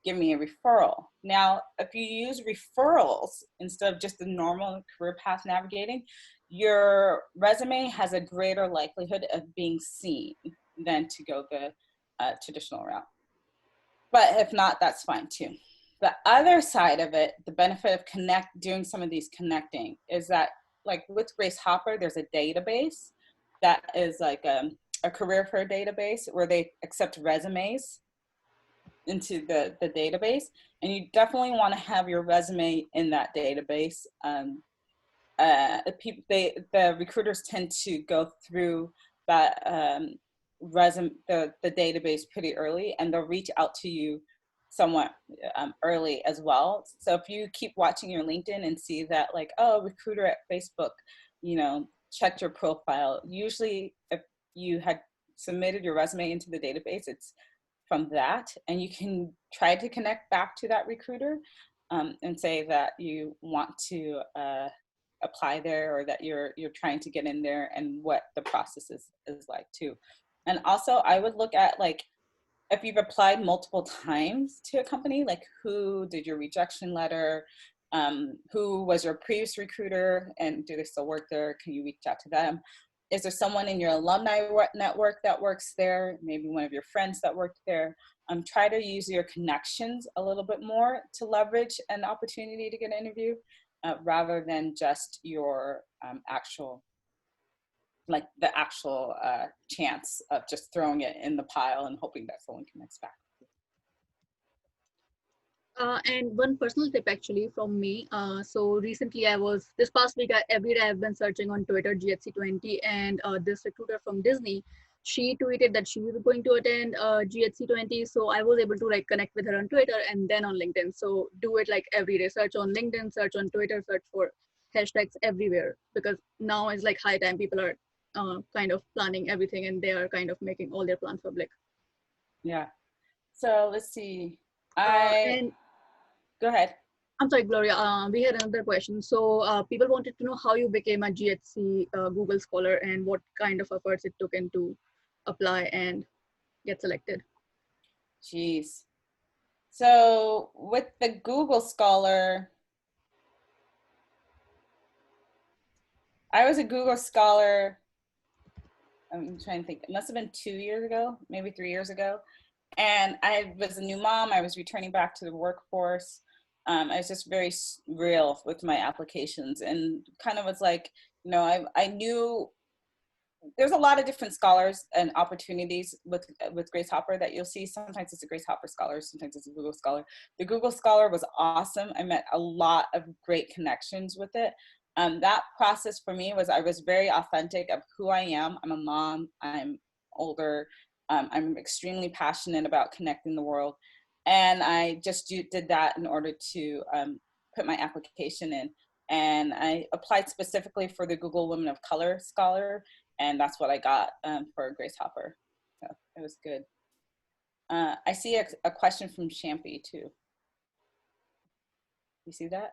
giving me a referral? Now, if you use referrals instead of just the normal career path navigating, your resume has a greater likelihood of being seen than to go the traditional route. But if not, that's fine too. The other side of it, the benefit of doing some of these connecting is that, like with Grace Hopper, there's a database that is like a career fair database where they accept resumes into the database, and you definitely want to have your resume in that database. The recruiters tend to go through that the database pretty early, and they'll reach out to you somewhat early as well. So if you keep watching your LinkedIn and see that, like, oh, recruiter at Facebook, you know, checked your profile. Usually if you had submitted your resume into the database, it's from that, and you can try to connect back to that recruiter and say that you want to apply there, or that you're trying to get in there, and what the process is like too. And also I would look at, like, if you've applied multiple times to a company, like who did your rejection letter, who was your previous recruiter, and do they still work there? Can you reach out to them? Is there someone in your alumni network that works there? Maybe one of your friends that worked there. Try to use your connections a little bit more to leverage an opportunity to get an interview, rather than just your actual chance of just throwing it in the pile and hoping that someone connects back. And one personal tip actually from me. So recently this past week, every day I've been searching on Twitter, GHC20, and this recruiter from Disney, she tweeted that she was going to attend GHC20. So I was able to like connect with her on Twitter and then on LinkedIn. So do it like every day, search on LinkedIn, search on Twitter, search for hashtags everywhere, because now is like high time. People are kind of planning everything, and they are kind of making all their plans public. Yeah. So let's see. Go ahead. I'm sorry, Gloria. We had another question. So people wanted to know how you became a GHC Google Scholar and what kind of efforts it took in to apply and get selected. Jeez. So with the Google Scholar, I was a Google Scholar, I'm trying to think, it must have been 2 years ago, maybe 3 years ago. And I was a new mom. I was returning back to the workforce. I was just very real with my applications, and kind of was like, you know, I knew there's a lot of different scholars and opportunities with Grace Hopper that you'll see. Sometimes it's a Grace Hopper Scholar, sometimes it's a Google Scholar. The Google Scholar was awesome. I met a lot of great connections with it. That process for me was, I was very authentic of who I am. I'm a mom, I'm older, I'm extremely passionate about connecting the world. And I just did that in order to put my application in. And I applied specifically for the Google Women of Color Scholar, and that's what I got for Grace Hopper. So it was good. I see a question from Champy too. You see that?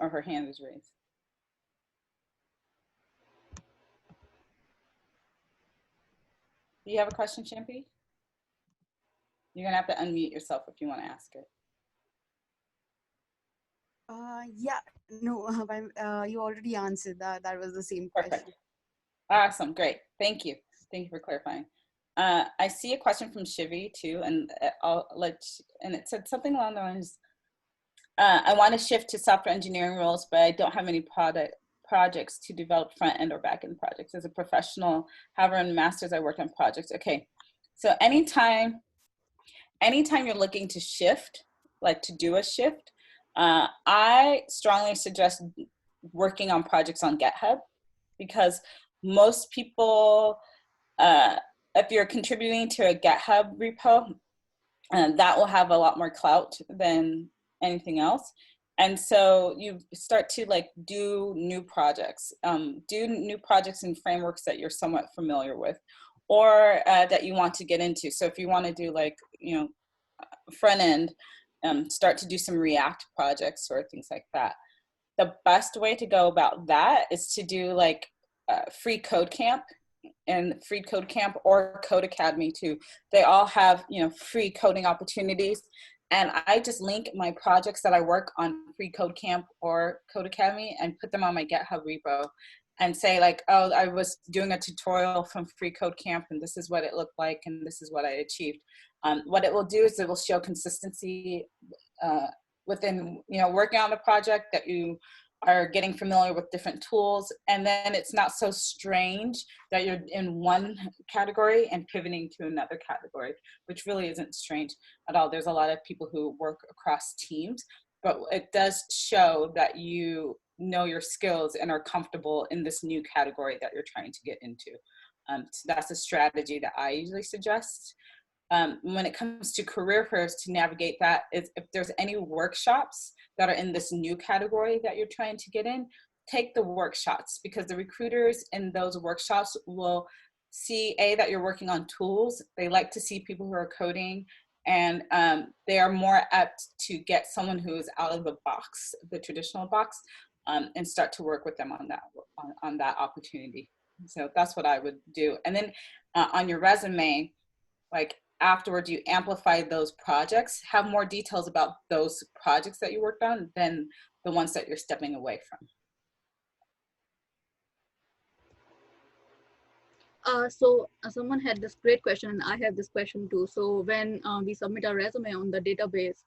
Or her hand is raised. Do you have a question, Champy? You're gonna have to unmute yourself if you want to ask it. Yeah, no, you already answered that. That was the same Perfect. question. Awesome, great. Thank you. Thank you for clarifying. I see a question from Shivi too, and and it said something along the lines, I want to shift to software engineering roles, but I don't have any projects to develop front end or back end projects. As a professional, however, in master's, I worked on projects. Okay, so anytime you're looking to shift, like to do a shift, I strongly suggest working on projects on GitHub, because most people, if you're contributing to a GitHub repo, that will have a lot more clout than anything else. And so you start to like do new projects in frameworks that you're somewhat familiar with, or that you want to get into. So if you want to do like, you know, front end, start to do some React projects or things like that. The best way to go about that is to do like free code camp, and free code camp or Code Academy too. They all have, you know, free coding opportunities. And I just link my projects that I work on free code camp or Code Academy and put them on my GitHub repo and say like, oh, I was doing a tutorial from free code camp and this is what it looked like and this is what I achieved. What it will do is it will show consistency within, you know, working on the project, that you are getting familiar with different tools, and then it's not so strange that you're in one category and pivoting to another category, which really isn't strange at all. There's a lot of people who work across teams, but it does show that you know your skills and are comfortable in this new category that you're trying to get into. So that's a strategy that I usually suggest. When it comes to career fairs, to navigate that, is if there's any workshops that are in this new category that you're trying to get in, take the workshops, because the recruiters in those workshops will see that you're working on tools. They like to see people who are coding, and they are more apt to get someone who is out of the box, the traditional box, and start to work with them on that opportunity. So that's what I would do. And then on your resume, like afterwards, you amplify those projects, have more details about those projects that you worked on than the ones that you're stepping away from. So someone had this great question, and I have this question too. So when we submit our resume on the database,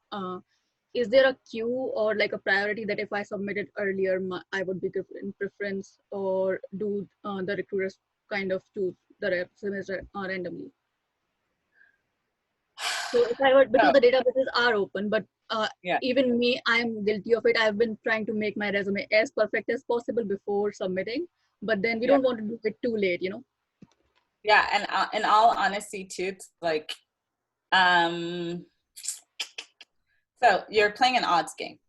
is there a queue or like a priority that if I submitted earlier, I would be given in preference, or do the recruiters kind of choose the resumes randomly? So if I were, because the databases are open, but Yeah. even me, I'm guilty of it. I've been trying to make my resume as perfect as possible before submitting, but then we don't want to do it too late, you know? Yeah, and in all honesty too, it's like, so you're playing an odds game.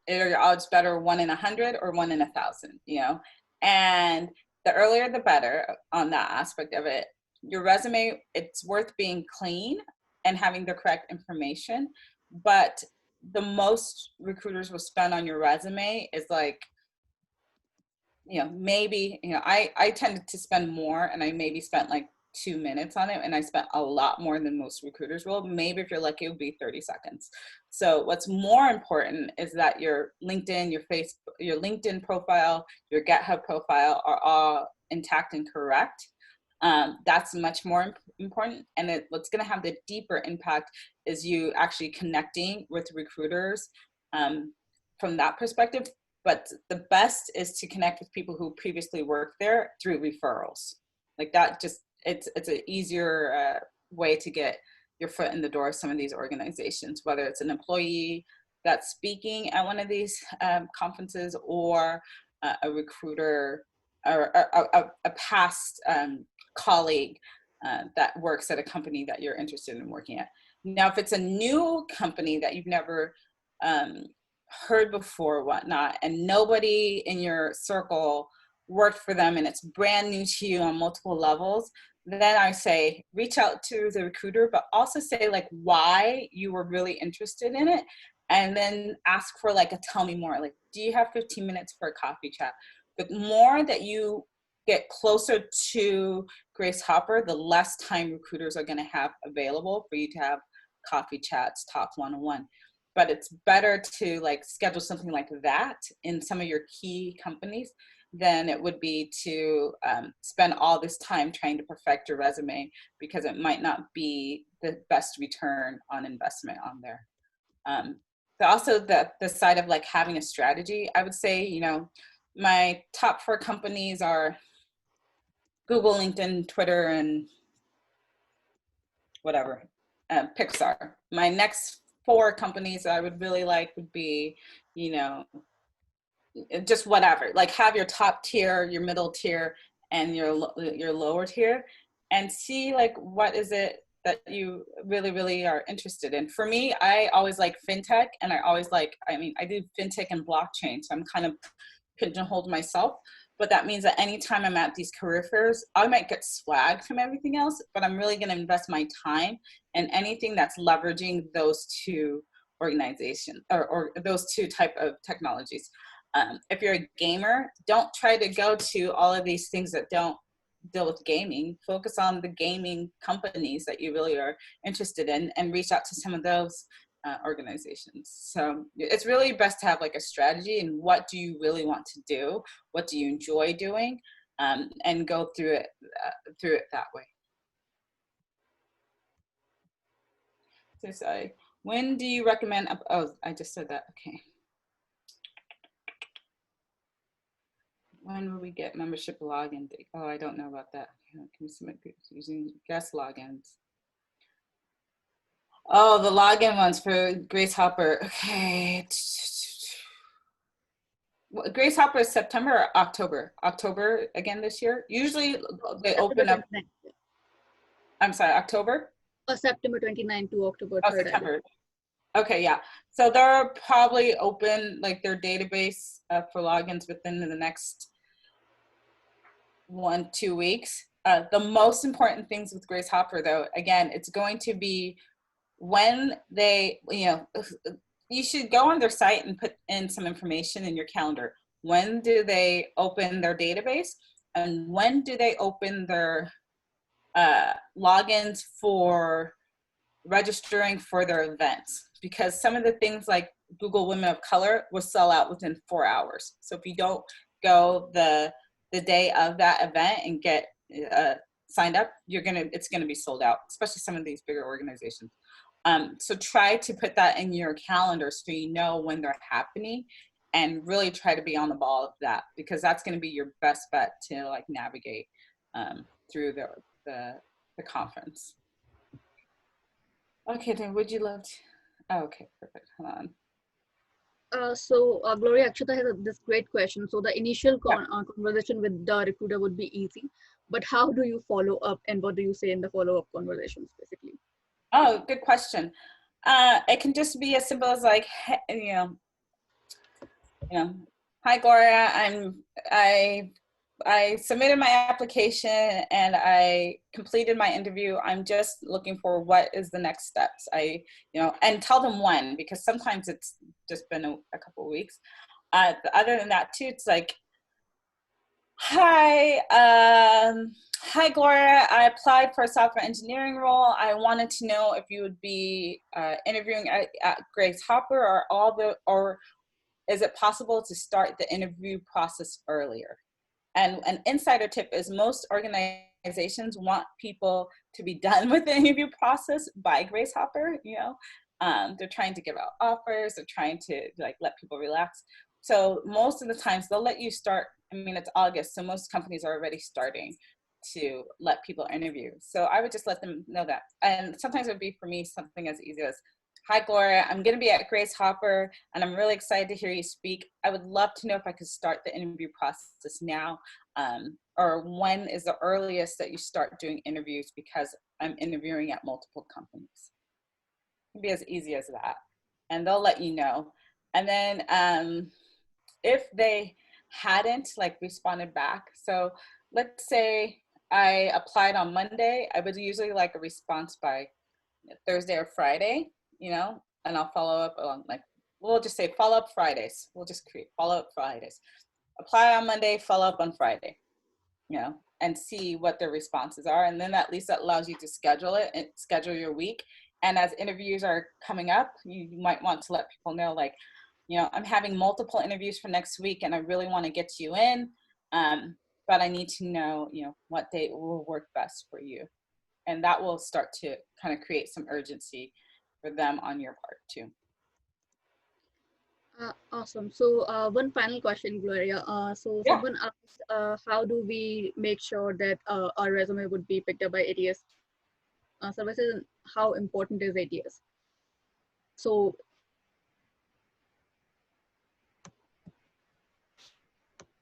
Are your odds better 1 in 100 or 1 in 1,000, you know? And the earlier the better on that aspect of it. Your resume, it's worth being clean and having the correct information, but the most recruiters will spend on your resume is like, you know, maybe, you know, I tended to spend more, and I maybe spent like 2 minutes on it, and I spent a lot more than most recruiters will. Maybe if you're lucky, it would be 30 seconds. So what's more important is that your LinkedIn, your LinkedIn profile, your GitHub profile are all intact and correct. That's much more important. And what's going to have the deeper impact is you actually connecting with recruiters from that perspective. But the best is to connect with people who previously worked there through referrals. Like that, just it's an easier way to get your foot in the door of some of these organizations, whether it's an employee that's speaking at one of these conferences, or a recruiter, or a past colleague that works at a company that you're interested in working at. Now, if it's a new company that you've never heard before, whatnot, and nobody in your circle worked for them and it's brand new to you on multiple levels, then I say reach out to the recruiter, but also say like why you were really interested in it, and then ask for like a tell me more, like do you have 15 minutes for a coffee chat? The more that you get closer to Grace Hopper, the less time recruiters are going to have available for you to have coffee chats, talk one-on-one. But it's better to like schedule something like that in some of your key companies than it would be to spend all this time trying to perfect your resume, because it might not be the best return on investment on there. But also the side of like having a strategy, I would say, you know, my top 4 companies are Google, LinkedIn, Twitter, and whatever, Pixar. My next 4 companies that I would really like would be, you know, just whatever. Like have your top tier, your middle tier, and your lower tier, and see like what is it that you really, really are interested in. For me, I always like fintech, and I always like, I mean, I do fintech and blockchain, so I'm kind of pigeonholed myself. But that means that anytime I'm at these career fairs, I might get swag from everything else, but I'm really going to invest my time in anything that's leveraging those 2 organizations or those 2 type of technologies. If you're a gamer, don't try to go to all of these things that don't deal with gaming. Focus on the gaming companies that you really are interested in and reach out to some of those organizations. So it's really best to have like a strategy and what do you really want to do? What do you enjoy doing? And go through it that way. So sorry. When do you recommend, oh, I just said that, okay. When will we get membership login? Oh, I don't know about that. Can we submit groups using guest logins? Oh, the login ones for Grace Hopper. Okay. Grace Hopper is September or October? October again this year? Usually they open up. I'm sorry, October? September 29 to October 3rd. September. Okay, yeah. So they're probably open like their database for logins within the next 1-2 weeks. The most important things with Grace Hopper, though, again, it's going to be when they, you know, you should go on their site and put in some information in your calendar. When do they open their database? And when do they open their logins for registering for their events? Because some of the things like Google Women of Color will sell out within 4 hours. So if you don't go the day of that event and get signed up, it's gonna be sold out, especially some of these bigger organizations. So try to put that in your calendar so you know when they're happening, and really try to be on the ball of that, because that's going to be your best bet to like navigate through the conference. Okay, then would you love to? Oh, okay, perfect. Hold on. Gloria, Akshita has this great question. So the initial conversation with the recruiter would be easy, but how do you follow up, and what do you say in the follow-up conversations, basically? Oh, good question. It can just be as simple as like, you know, hi Gloria, I submitted my application and I completed my interview. I'm just looking for what is the next steps. And tell them when, because sometimes it's just been a couple of weeks. Other than that too, it's like, hi Gloria, I applied for a software engineering role. I wanted to know if you would be interviewing at Grace Hopper, or is it possible to start the interview process earlier? And an insider tip is most organizations want people to be done with the interview process by Grace Hopper. You know, they're trying to give out offers. They're trying to like let people relax. So most of the times they'll let you start. I mean, it's August, so most companies are already starting to let people interview. So I would just let them know that. And sometimes it would be for me something as easy as, hi Gloria, I'm gonna be at Grace Hopper and I'm really excited to hear you speak. I would love to know if I could start the interview process now. or when is the earliest that you start doing interviews because I'm interviewing at multiple companies. It can be as easy as that. And they'll let you know. And then if they hadn't like responded back, so let's say I applied on Monday, I would usually like a response by Thursday or Friday, you know, and I'll follow up on like, we'll just say follow up Fridays. We'll just create follow up Fridays. Apply on Monday, follow up on Friday, you know, and see what their responses are. And then at least that allows you to schedule it and schedule your week. And as interviews are coming up, you might want to let people know, like, you know, I'm having multiple interviews for next week and I really want to get you in. But I need to know, you know, what date will work best for you. And that will start to kind of create some urgency for them on your part too. Awesome. So one final question, Gloria. So Yeah. someone asked, how do we make sure that our resume would be picked up by ATS services, and how important is ATS? So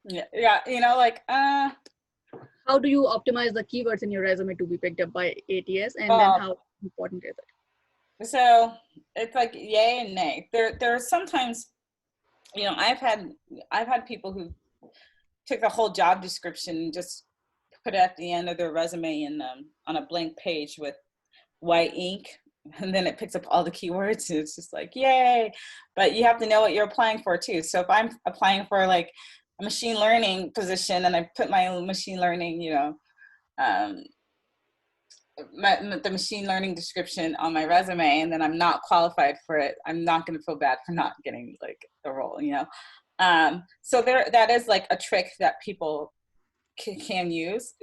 yeah, you know, like how do you optimize the keywords in your resume to be picked up by ATS, and then how important is it? So it's like yay and nay. There are sometimes, you know, I've had people who took the whole job description and just put it at the end of their resume in on a blank page with white ink, and then it picks up all the keywords. And it's just like yay, but you have to know what you're applying for too. So if I'm applying for like a machine learning position and I put my machine learning, you know, the machine learning description on my resume, and then I'm not qualified for it, I'm not going to feel bad for not getting like the role, you know. So that is like a trick that people can use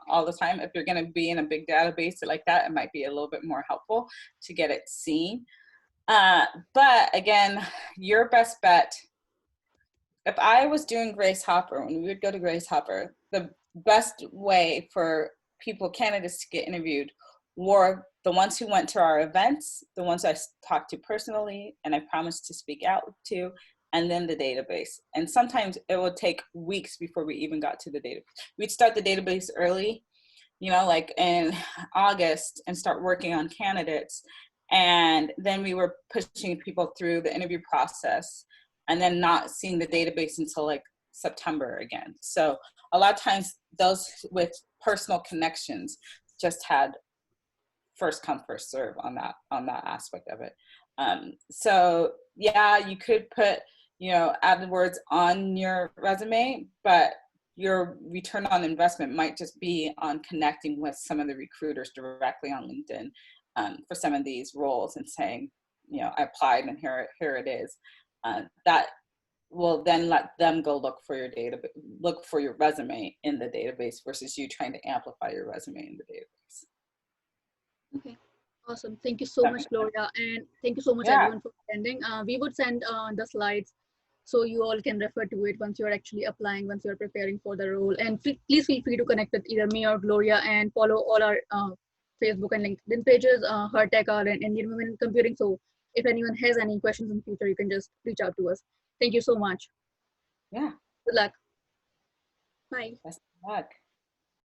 all the time. If you're going to be in a big database like that, it might be a little bit more helpful to get it seen. But again, your best bet, if I was doing Grace Hopper, when we would go to Grace Hopper, the best way for candidates to get interviewed were the ones who went to our events, the ones I talked to personally and I promised to speak out to, and then the database. And sometimes it would take weeks before we even got to the database. We'd start the database early, you know, like in August, and start working on candidates. And then we were pushing people through the interview process and then not seeing the database until like September again. So a lot of times those with personal connections just had first come, first serve on that aspect of it. So yeah, you could put, you know, AdWords on your resume, but your return on investment might just be on connecting with some of the recruiters directly on LinkedIn for some of these roles and saying, you know, I applied and here it is. That will then let them go look for your resume in the database versus you trying to amplify your resume in the database. Okay, awesome. Thank you so much, Gloria, and thank you so much everyone for attending. We would send the slides so you all can refer to it once you're actually applying, once you're preparing for the role. And please feel free to connect with either me or Gloria and follow all our Facebook and LinkedIn pages, Her Tech R and Indian Women in Computing. So if anyone has any questions in the future, you can just reach out to us. Thank you so much. Yeah. Good luck. Bye. Best of luck.